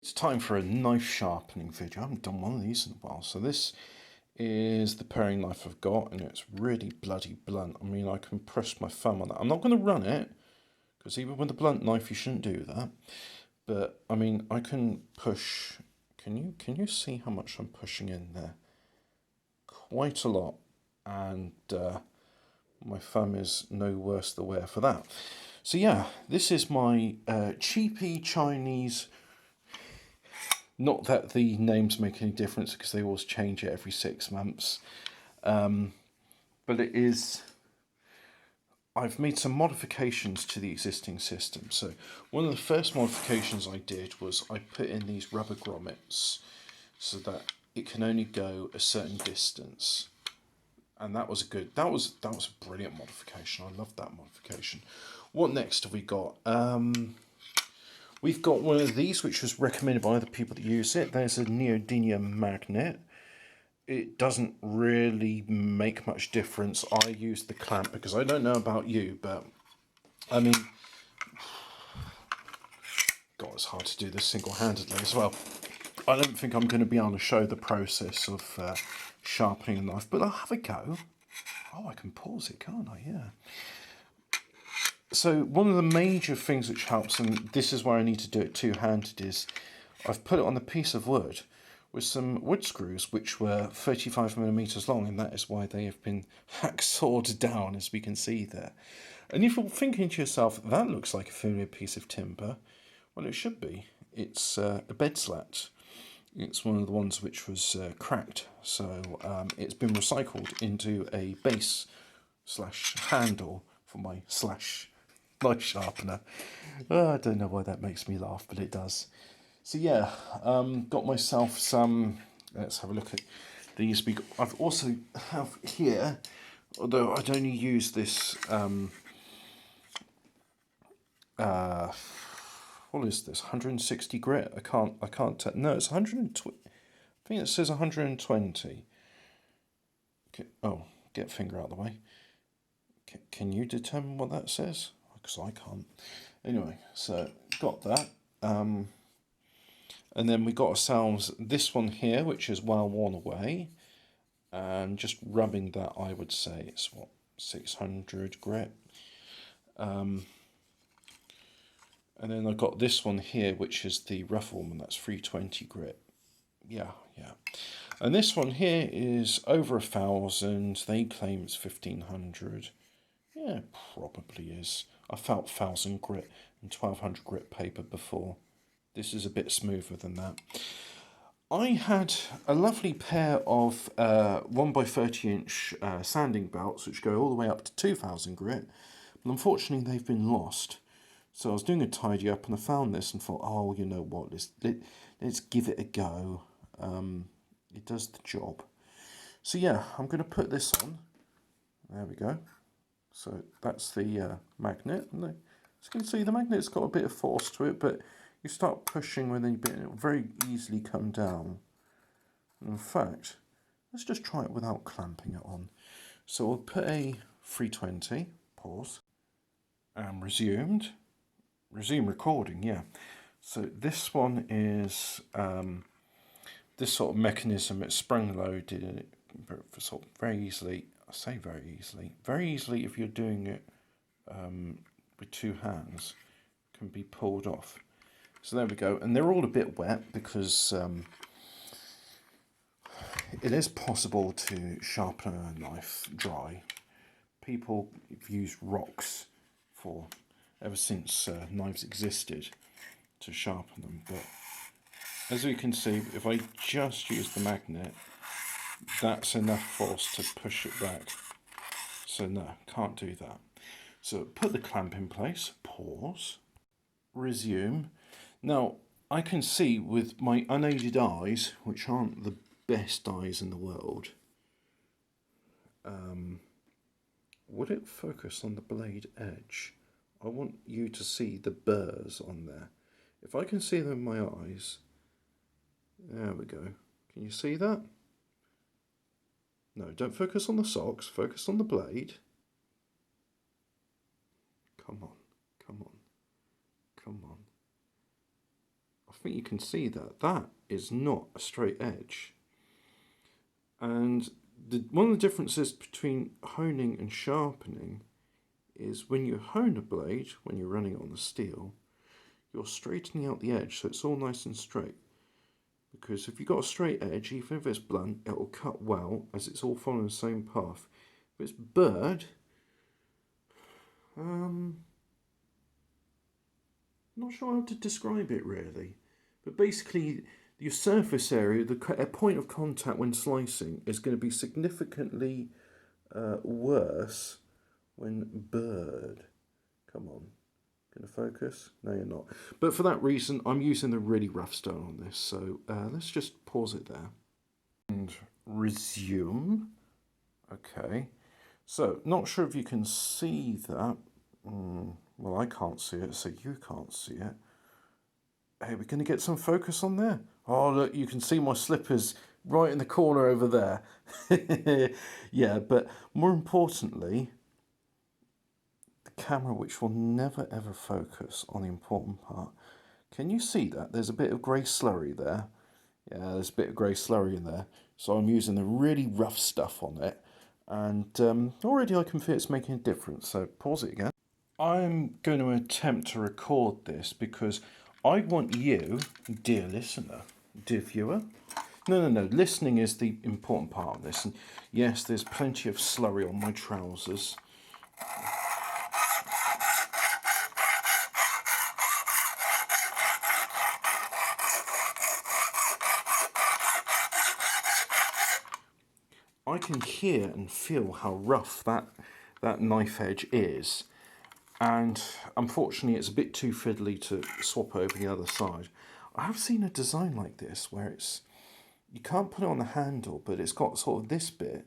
It's time for a knife sharpening video. I haven't done one of these in a while. So this is the paring knife I've got, and it's really bloody blunt. I mean, I can press my thumb on that. I'm not going to run it, because even with a blunt knife you shouldn't do that. But I mean, I can push. Can you see how much I'm pushing in there? Quite a lot, and my thumb is no worse the wear for that. So yeah, this is my cheapy Chinese. Not that the names make any difference, because they always change it every 6 months. But it is. I've made some modifications to the existing system. So one of the first modifications I did was I put in these rubber grommets so that it can only go a certain distance. And that was a brilliant modification. I love that modification. What next have we got? We've got one of these, which was recommended by other people that use it. There's a neodymium magnet. It doesn't really make much difference. I use the clamp because I don't know about you, but I mean, God, it's hard to do this single-handedly as well. I don't think I'm going to be able to show the process of sharpening a knife, but I'll have a go. Oh, I can pause it, can't I? Yeah. So one of the major things which helps, and this is why I need to do it two-handed, is I've put it on a piece of wood with some wood screws which were 35mm long, and that is why they have been hacksawed down, as we can see there. And if you're thinking to yourself, that looks like a familiar piece of timber, well, it should be. It's a bed slat. It's one of the ones which was cracked, so it's been recycled into a base slash handle for my slash knife sharpener. I don't know why that makes me laugh, but it does. So yeah, got myself some. Let's have a look at these. I've also have here, although I'd only use this. What is this? 160 grit. I can't tell. No, it's 120. I think it says 120. Okay. Oh, get finger out of the way. Can you determine what that says? Because I can't. Anyway, so got that. And then we got ourselves this one here, which is well worn away. And just rubbing that, I would say it's what, 600 grit. And then I've got this one here, which is the rough one, and that's 320 grit. Yeah. And this one here is over 1,000. They claim it's 1,500. Yeah, probably is. I felt 1,000 grit and 1,200 grit paper before. This is a bit smoother than that. I had a lovely pair of 1x30-inch sanding belts, which go all the way up to 2,000 grit. But unfortunately, they've been lost. So I was doing a tidy up and I found this and thought, oh, you know what, let's give it a go. It does the job. So yeah, I'm going to put this on. There we go. So that's the magnet. And as you can see, the magnet's got a bit of force to it, but you start pushing with it, it will very easily come down. In fact, let's just try it without clamping it on. So we'll put a 320, pause, and resume recording, yeah. So this one is this sort of mechanism. It's sprung loaded, and it sort of very easily, I say very easily if you're doing it with two hands, can be pulled off. So there we go, and they're all a bit wet because it is possible to sharpen a knife dry. People have used rocks for ever since knives existed to sharpen them, but as you can see, if I just use the magnet, that's enough force to push it back. So no, can't do that. So put the clamp in place, pause, resume. Now I can see with my unaided eyes, which aren't the best eyes in the world, would it focus on the blade edge? I want you to see the burrs on there. If I can see them in my eyes, there we go. Can you see that? No, don't focus on the socks, focus on the blade. Come on. I think you can see that. That is not a straight edge. And one of the differences between honing and sharpening is when you hone a blade, when you're running on the steel, you're straightening out the edge so it's all nice and straight. Because if you've got a straight edge, even if it's blunt, it will cut well as it's all following the same path. If it's burred, not sure how to describe it really. But basically, your surface area, the point of contact when slicing, is going to be significantly worse when burred. Come on. Going to focus? No, you're not. But for that reason, I'm using the really rough stone on this. So let's just pause it there. And resume. Okay. So, not sure if you can see that. Well, I can't see it, so you can't see it. Hey, we're going to get some focus on there. Oh, look, you can see my slippers right in the corner over there. Yeah, but more importantly, the camera, which will never ever focus on the important part. Can you see that? There's a bit of grey slurry there. Yeah, there's a bit of grey slurry in there. So I'm using the really rough stuff on it. And already I can feel it's making a difference. So pause it again. I'm going to attempt to record this because I want you, dear listener, dear viewer. No. Listening is the important part of this. And yes, there's plenty of slurry on my trousers. I can hear and feel how rough that knife edge is. And unfortunately, it's a bit too fiddly to swap over the other side. I have seen a design like this where you can't put it on the handle, but it's got sort of this bit.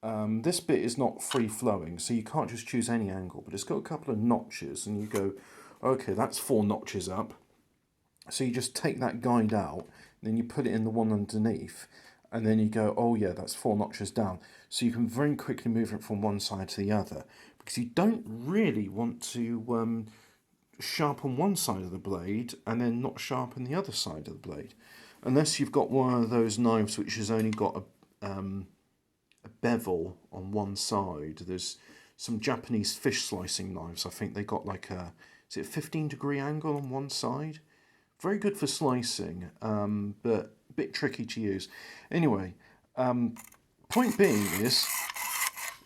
This bit is not free flowing, so you can't just choose any angle, but it's got a couple of notches, and you go, okay, that's 4 notches up. So you just take that guide out, and then you put it in the one underneath, and then you go, oh yeah, that's 4 notches down. So you can very quickly move it from one side to the other, because you don't really want to sharpen one side of the blade and then not sharpen the other side of the blade. Unless you've got one of those knives which has only got a bevel on one side. There's some Japanese fish slicing knives. I think they got like is it a 15-degree angle on one side? Very good for slicing, but a bit tricky to use. Anyway, point being is,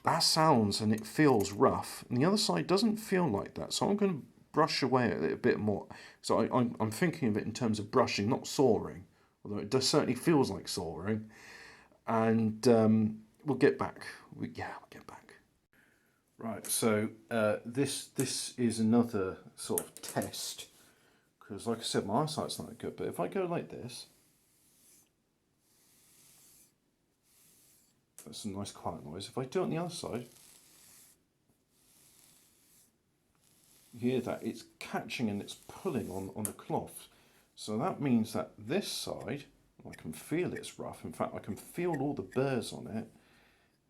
that sounds and it feels rough, and the other side doesn't feel like that. So I'm going to brush away at it a bit more. So I'm thinking of it in terms of brushing, not sawing, although it certainly feels like sawing. And we'll get back. We'll get back. Right, so this is another sort of test, because like I said, my eyesight's not good, but if I go like this, that's a nice quiet noise. If I do it on the other side, you hear that it's catching and it's pulling on the cloth. So that means that this side, I can feel it's rough. In fact, I can feel all the burrs on it,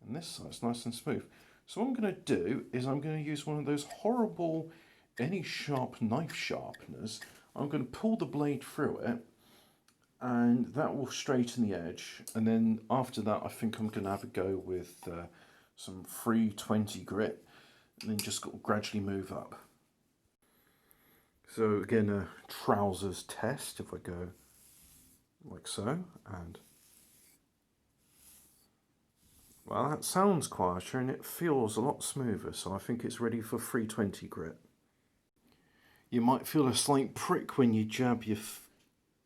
and this side's nice and smooth. So what I'm going to do is I'm going to use one of those horrible any sharp knife sharpeners. I'm going to pull the blade through it, and that will straighten the edge. And then after that, I think I'm going to have a go with some 320 grit, and then just gradually move up. So again, a trousers test. If I go like so, and well, that sounds quieter and it feels a lot smoother, so I think it's ready for 320 grit. You might feel a slight prick when you jab your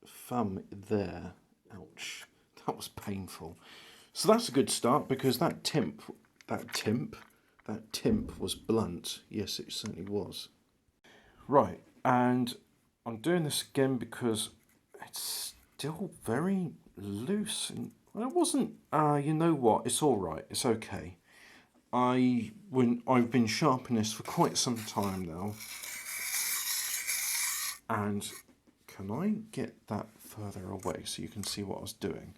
thumb there. Ouch, that was painful. So that's a good start, because that timp was blunt. Yes, it certainly was. Right, and I'm doing this again because it's still very loose, and it wasn't. You know what? It's all right. It's okay. I've been sharpening this for quite some time now, and can I get that further away so you can see what I was doing?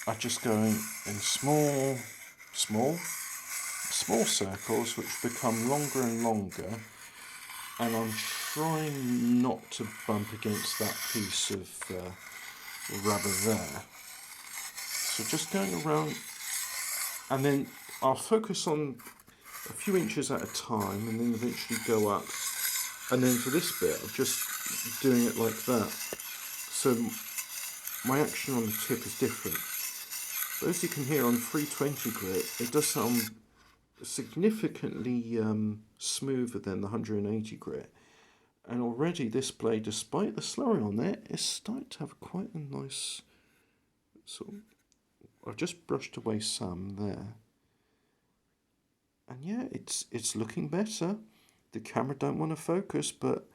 I just go in small circles, which become longer and longer, and I'm trying not to bump against that piece of rubber there. So just going around, and then I'll focus on a few inches at a time and then eventually go up. And then for this bit, I'm just doing it like that. So my action on the tip is different. But as you can hear on 320 grit, it does sound significantly smoother than the 180 grit. And already this blade, despite the slurry on there, is starting to have quite a nice sort of, I've just brushed away some there. And yeah, it's looking better. The camera don't want to focus, but